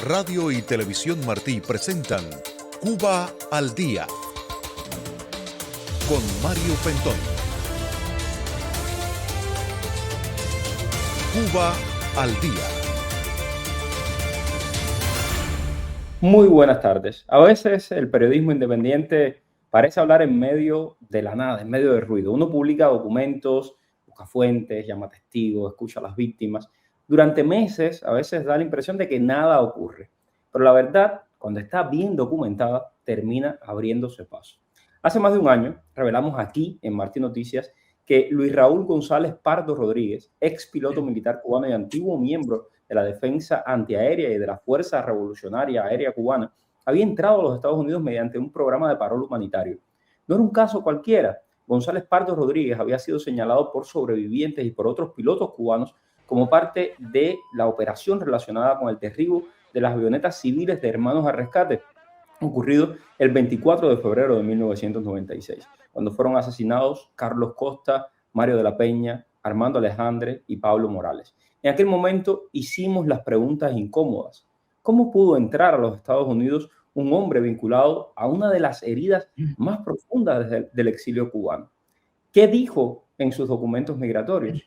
Radio y Televisión Martí presentan Cuba al Día con Mario Pentón. Cuba al Día. Muy buenas tardes. A veces el periodismo independiente parece hablar en medio de la nada, en medio del ruido. Uno publica documentos, busca fuentes, llama testigos, escucha a las víctimas. Durante meses a veces da la impresión de que nada ocurre. Pero la verdad, cuando está bien documentada, termina abriéndose paso. Hace más de un año revelamos aquí en Martí Noticias que Luis Raúl González Pardo Rodríguez, ex piloto militar cubano y antiguo miembro de la Defensa Antiaérea y de la Fuerza Revolucionaria Aérea Cubana, había entrado a los Estados Unidos mediante un programa de parol humanitario. No era un caso cualquiera. González Pardo Rodríguez había sido señalado por sobrevivientes y por otros pilotos cubanos como parte de la operación relacionada con el derribo de las avionetas civiles de Hermanos al Rescate, ocurrido el 24 de febrero de 1996, cuando fueron asesinados Carlos Costa, Mario de la Peña, Armando Alejandre y Pablo Morales. En aquel momento hicimos las preguntas incómodas. ¿Cómo pudo entrar a los Estados Unidos un hombre vinculado a una de las heridas más profundas del exilio cubano? ¿Qué dijo en sus documentos migratorios?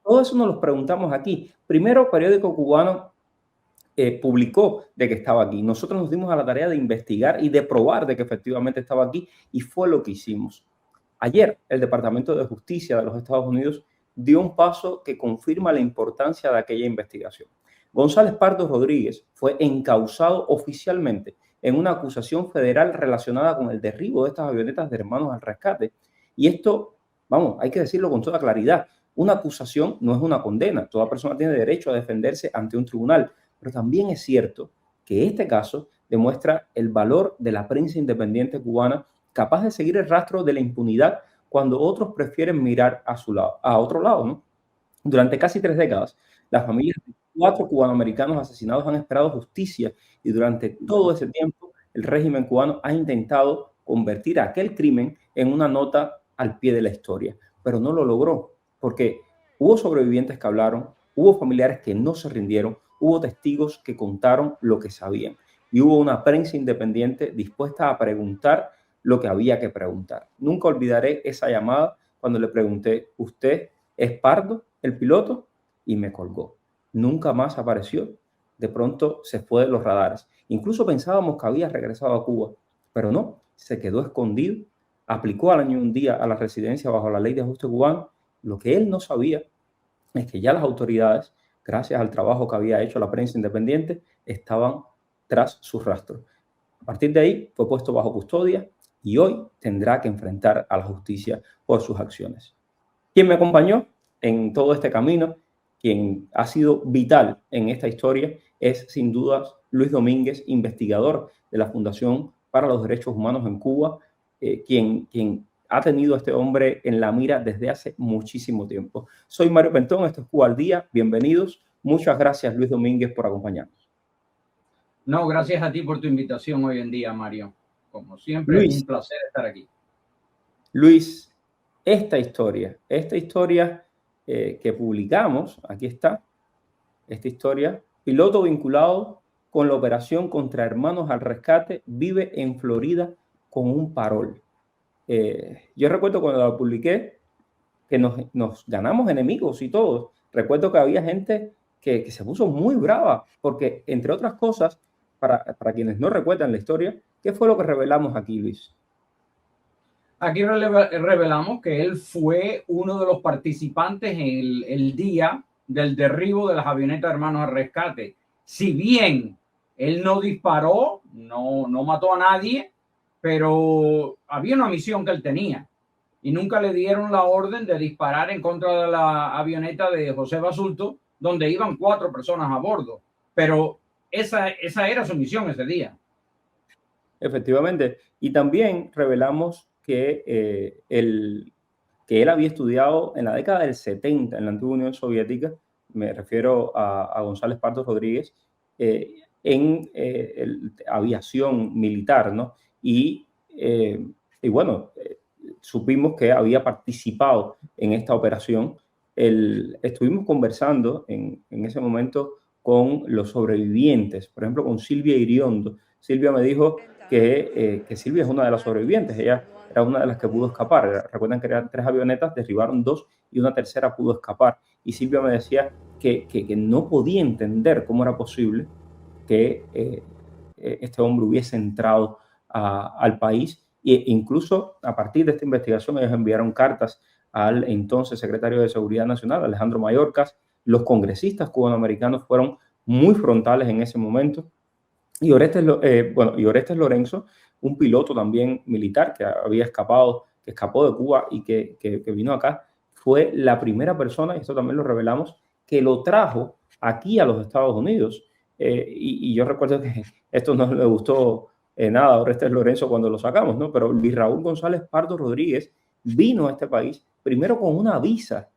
Todo eso nos lo preguntamos aquí. Primero, periódico cubano publicó de que estaba aquí. Nosotros nos dimos a la tarea de investigar y de probar de que efectivamente estaba aquí, y fue lo que hicimos. Ayer, el Departamento de Justicia de los Estados Unidos dio un paso que confirma la importancia de aquella investigación. González Pardo Rodríguez fue encausado oficialmente en una acusación federal relacionada con el derribo de estas avionetas de Hermanos al Rescate. Y esto, vamos, hay que decirlo con toda claridad, una acusación no es una condena. Toda persona tiene derecho a defenderse ante un tribunal. Pero también es cierto que este caso demuestra el valor de la prensa independiente cubana, capaz de seguir el rastro de la impunidad cuando otros prefieren mirar a otro lado, ¿no? Durante casi 3 décadas, las familias de 4 cubanoamericanos asesinados han esperado justicia, y durante todo ese tiempo el régimen cubano ha intentado convertir aquel crimen en una nota al pie de la historia, pero no lo logró, porque hubo sobrevivientes que hablaron, hubo familiares que no se rindieron, hubo testigos que contaron lo que sabían, y hubo una prensa independiente dispuesta a preguntar lo que había que preguntar. Nunca olvidaré esa llamada cuando le pregunté: ¿usted es Pardo, el piloto? Y me colgó. Nunca más apareció. De pronto se fue de los radares. Incluso pensábamos que había regresado a Cuba, pero no, se quedó escondido. Aplicó al año un día a la residencia bajo la ley de ajuste cubano. Lo que él no sabía es que ya las autoridades, gracias al trabajo que había hecho la prensa independiente, estaban tras su rastro. A partir de ahí fue puesto bajo custodia y hoy tendrá que enfrentar a la justicia por sus acciones. Quien me acompañó en todo este camino, quien ha sido vital en esta historia, es sin dudas Luis Domínguez, investigador de la Fundación para los Derechos Humanos en Cuba, quien ha tenido a este hombre en la mira desde hace muchísimo tiempo. Soy Mario Pentón, esto es Cuba al Día, bienvenidos. Muchas gracias, Luis Domínguez, por acompañarnos. No, gracias a ti por tu invitación hoy en día, Mario. Como siempre, Luis, es un placer estar aquí. Luis, esta historia que publicamos, aquí está, esta historia, piloto vinculado con la operación contra Hermanos al Rescate, vive en Florida con un parol. Yo recuerdo cuando la publiqué que nos ganamos enemigos y todos. Recuerdo que había gente que se puso muy brava porque, entre otras cosas, para quienes no recuerdan la historia, ¿qué fue lo que revelamos aquí, Luis? Aquí revelamos que él fue uno de los participantes en el día del derribo de las avionetas Hermanos al Rescate. Si bien él no disparó, no mató a nadie, pero había una misión que él tenía y nunca le dieron la orden de disparar en contra de la avioneta de José Basulto, donde iban 4 personas a bordo. Pero esa era su misión ese día. Efectivamente. Y también revelamos que él había estudiado en la década del 70 en la antigua Unión Soviética, me refiero a González Pardo Rodríguez, en aviación militar, ¿no? Y bueno, supimos que había participado en esta operación. Estuvimos conversando en ese momento con los sobrevivientes, por ejemplo, con Silvia Iriondo. Silvia me dijo que Silvia es una de las sobrevivientes, ella era una de las que pudo escapar. Recuerdan que eran 3 avionetas, derribaron 2 y una tercera pudo escapar. Y Silvia me decía que no podía entender cómo era posible que este hombre hubiese entrado al país, e incluso a partir de esta investigación ellos enviaron cartas al entonces secretario de Seguridad Nacional, Alejandro Mayorkas. Los congresistas cubanoamericanos fueron muy frontales en ese momento, y Orestes Lorenzo, un piloto también militar que había escapado, que escapó de Cuba y que vino acá, fue la primera persona, y esto también lo revelamos, que lo trajo aquí a los Estados Unidos. Y yo recuerdo que esto no le gustó nada a Orestes Lorenzo cuando lo sacamos, ¿no? Pero Luis Raúl González Pardo Rodríguez vino a este país primero con una visa,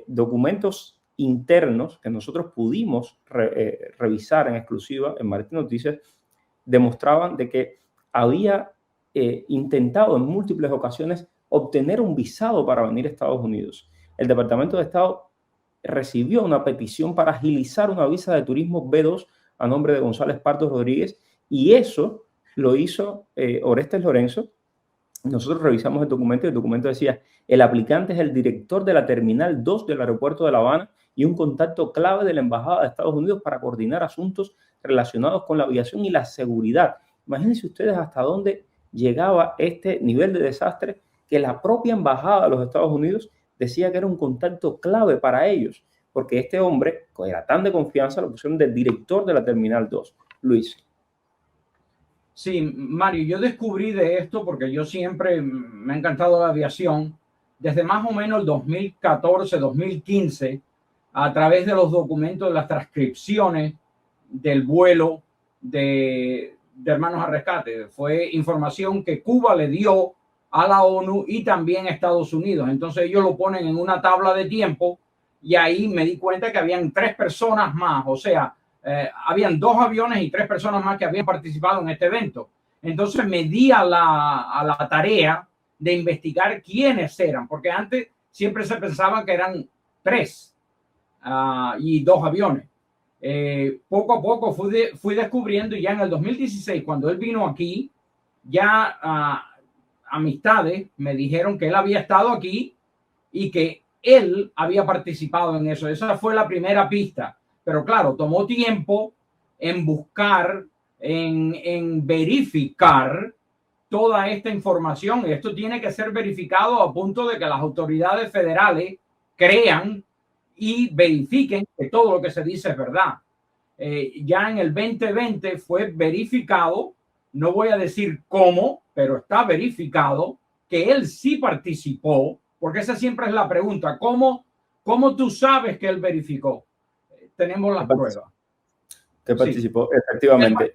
documentos internos que nosotros pudimos revisar en exclusiva en Martín Noticias, demostraban de que había intentado en múltiples ocasiones obtener un visado para venir a Estados Unidos. El Departamento de Estado recibió una petición para agilizar una visa de turismo B2 a nombre de González Pardo Rodríguez, y eso lo hizo Orestes Lorenzo. Nosotros revisamos el documento y el documento decía: el aplicante es el director de la Terminal 2 del aeropuerto de La Habana y un contacto clave de la Embajada de Estados Unidos para coordinar asuntos relacionados con la aviación y la seguridad. Imagínense ustedes hasta dónde llegaba este nivel de desastre, que la propia Embajada de los Estados Unidos decía que era un contacto clave para ellos, porque este hombre, que era tan de confianza, lo pusieron de director de la Terminal 2. Luis. Sí, Mario, yo descubrí de esto porque yo siempre me ha encantado la aviación, desde más o menos el 2014, 2015, a través de los documentos de las transcripciones del vuelo de Hermanos al Rescate. Fue información que Cuba le dio a la ONU y también a Estados Unidos. Entonces ellos lo ponen en una tabla de tiempo y ahí me di cuenta que habían 3 personas más, o sea, habían 2 aviones y 3 personas más que habían participado en este evento. Entonces me di a la tarea de investigar quiénes eran, porque antes siempre se pensaba que eran 3 y 2 aviones. Poco a poco fui descubriendo, y ya en el 2016, cuando él vino aquí, ya amistades me dijeron que él había estado aquí y que él había participado en eso. Esa fue la primera pista. Pero claro, tomó tiempo en buscar, en verificar toda esta información. Esto tiene que ser verificado a punto de que las autoridades federales crean y verifiquen que todo lo que se dice es verdad. Ya en el 2020 fue verificado, no voy a decir cómo, pero está verificado que él sí participó, porque esa siempre es la pregunta. ¿Cómo tú sabes que él verificó? Tenemos las pruebas. Que participó, sí, efectivamente.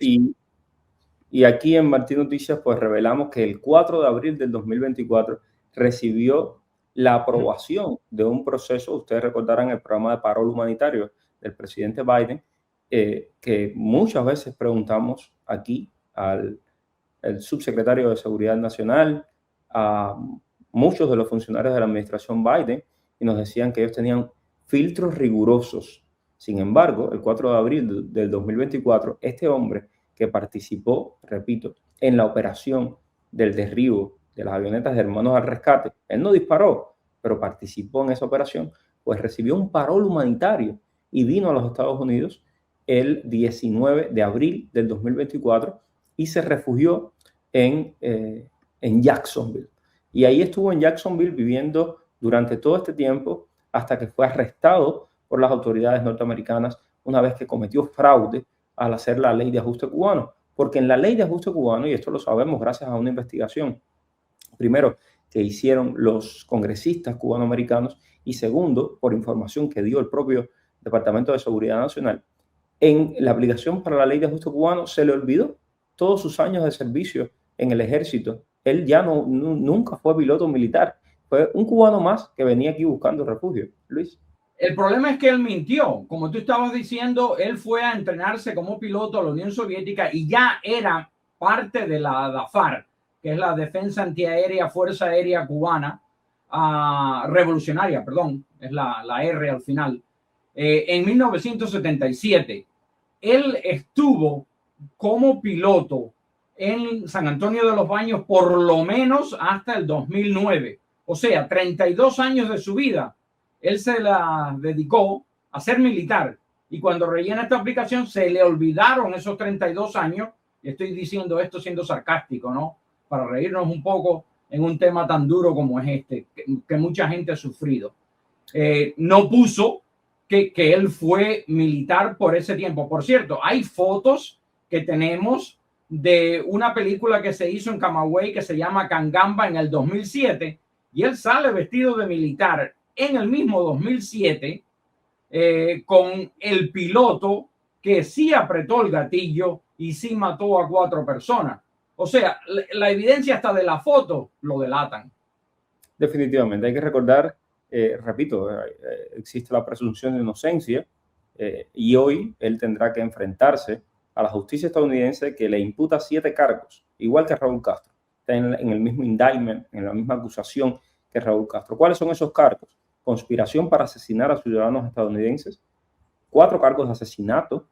Y aquí en Martín Noticias pues revelamos que el 4 de abril del 2024 recibió la aprobación de un proceso. Ustedes recordarán el programa de parol humanitario del presidente Biden, que muchas veces preguntamos aquí al subsecretario de Seguridad Nacional, a muchos de los funcionarios de la administración Biden, y nos decían que ellos tenían filtros rigurosos. Sin embargo, el 4 de abril del 2024, este hombre que participó, repito, en la operación del derribo de las avionetas de Hermanos al Rescate, él no disparó, pero participó en esa operación, pues recibió un parol humanitario y vino a los Estados Unidos el 19 de abril del 2024 y se refugió en Jacksonville. Y ahí estuvo en Jacksonville viviendo durante todo este tiempo hasta que fue arrestado por las autoridades norteamericanas una vez que cometió fraude al hacer la ley de ajuste cubano. Porque en la ley de ajuste cubano, y esto lo sabemos gracias a una investigación, primero, que hicieron los congresistas cubanoamericanos, y segundo, por información que dio el propio Departamento de Seguridad Nacional, en la aplicación para la ley de ajuste cubano se le olvidó todos sus años de servicio en el ejército. Él ya nunca fue piloto militar. Fue un cubano más que venía aquí buscando refugio. Luis. El problema es que él mintió. Como tú estabas diciendo, él fue a entrenarse como piloto a la Unión Soviética y ya era parte de la DAFAR, que es la Defensa Antiaérea Fuerza Aérea Cubana, revolucionaria, perdón, es la R al final. en 1977. Él estuvo como piloto en San Antonio de los Baños por lo menos hasta el 2009. O sea, 32 años de su vida, él se la dedicó a ser militar. Y cuando rellena esta aplicación, se le olvidaron esos 32 años. Y estoy diciendo esto siendo sarcástico, ¿no? Para reírnos un poco en un tema tan duro como es este, que mucha gente ha sufrido. No puso que él fue militar por ese tiempo. Por cierto, hay fotos que tenemos de una película que se hizo en Camagüey que se llama Cangamba en el 2007, y él sale vestido de militar en el mismo 2007 con el piloto que sí apretó el gatillo y sí mató a 4 personas. O sea, la evidencia hasta de la foto lo delatan. Definitivamente, hay que recordar, repito, existe la presunción de inocencia y hoy él tendrá que enfrentarse a la justicia estadounidense, que le imputa 7 cargos, igual que Raúl Castro. Está en el mismo indictment, en la misma acusación que Raúl Castro. ¿Cuáles son esos cargos? Conspiración para asesinar a ciudadanos estadounidenses, 4 cargos de asesinato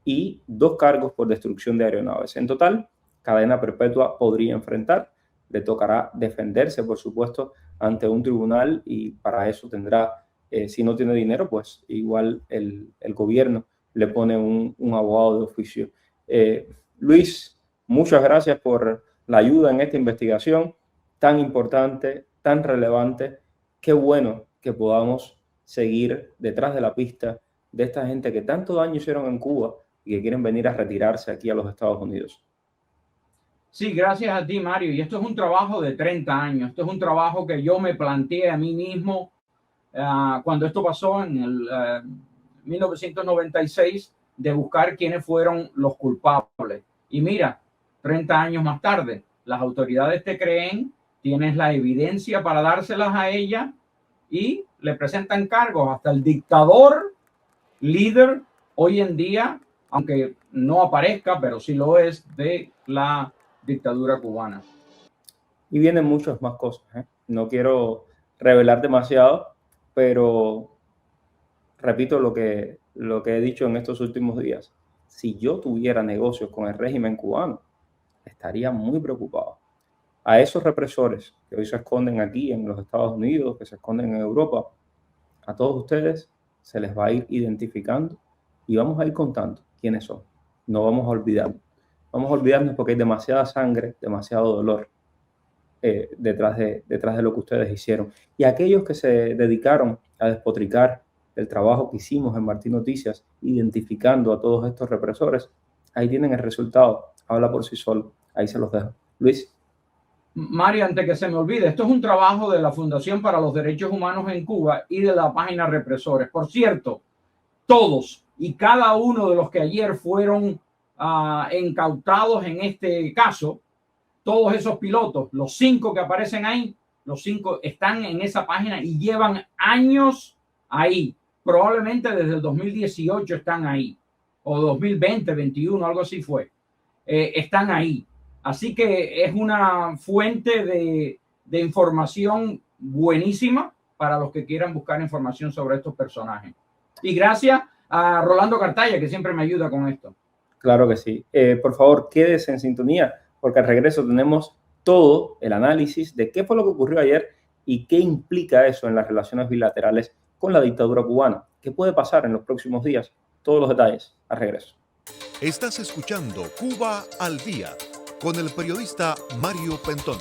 y 2 cargos por destrucción de aeronaves. En total, cadena perpetua podría enfrentar. Le tocará defenderse, por supuesto, ante un tribunal, y para eso tendrá, si no tiene dinero, pues igual el gobierno le pone un abogado de oficio. Luis, muchas gracias por la ayuda en esta investigación tan importante, tan relevante. Qué bueno que podamos seguir detrás de la pista de esta gente que tanto daño hicieron en Cuba y que quieren venir a retirarse aquí a los Estados Unidos. Sí, gracias a ti, Mario. Y esto es un trabajo de 30 años. Esto es un trabajo que yo me planteé a mí mismo cuando esto pasó en el 1996, de buscar quiénes fueron los culpables. Y mira, 30 años más tarde, las autoridades te creen, tienes la evidencia para dárselas a ella y le presentan cargos. Hasta el dictador, líder hoy en día, aunque no aparezca, pero sí lo es, de la dictadura cubana. Y vienen muchas más cosas, ¿eh? No quiero revelar demasiado, pero repito lo que he dicho en estos últimos días. Si yo tuviera negocios con el régimen cubano, estaría muy preocupado. A esos represores que hoy se esconden aquí en los Estados Unidos, que se esconden en Europa, a todos ustedes se les va a ir identificando y vamos a ir contando quiénes son. No vamos a olvidarnos. Vamos a olvidarnos porque hay demasiada sangre, demasiado dolor detrás de lo que ustedes hicieron. Y aquellos que se dedicaron a despotricar el trabajo que hicimos en Martín Noticias, identificando a todos estos represores, ahí tienen el resultado. Habla por sí solo. Ahí se los dejo. Luis. Mario, antes que se me olvide, esto es un trabajo de la Fundación para los Derechos Humanos en Cuba y de la página Represores. Por cierto, todos y cada uno de los que ayer fueron incautados en este caso, todos esos pilotos, los 5 que aparecen ahí, los 5 están en esa página y llevan años ahí. Probablemente desde el 2018 están ahí, o 2020, 21, algo así fue. Están ahí. Así que es una fuente de información buenísima para los que quieran buscar información sobre estos personajes. Y gracias a Rolando Cartaya, que siempre me ayuda con esto. Claro que sí. Por favor, quédese en sintonía, porque al regreso tenemos todo el análisis de qué fue lo que ocurrió ayer y qué implica eso en las relaciones bilaterales con la dictadura cubana. ¿Qué puede pasar en los próximos días? Todos los detalles al regreso. Estás escuchando Cuba al Día con el periodista Mario Pentón.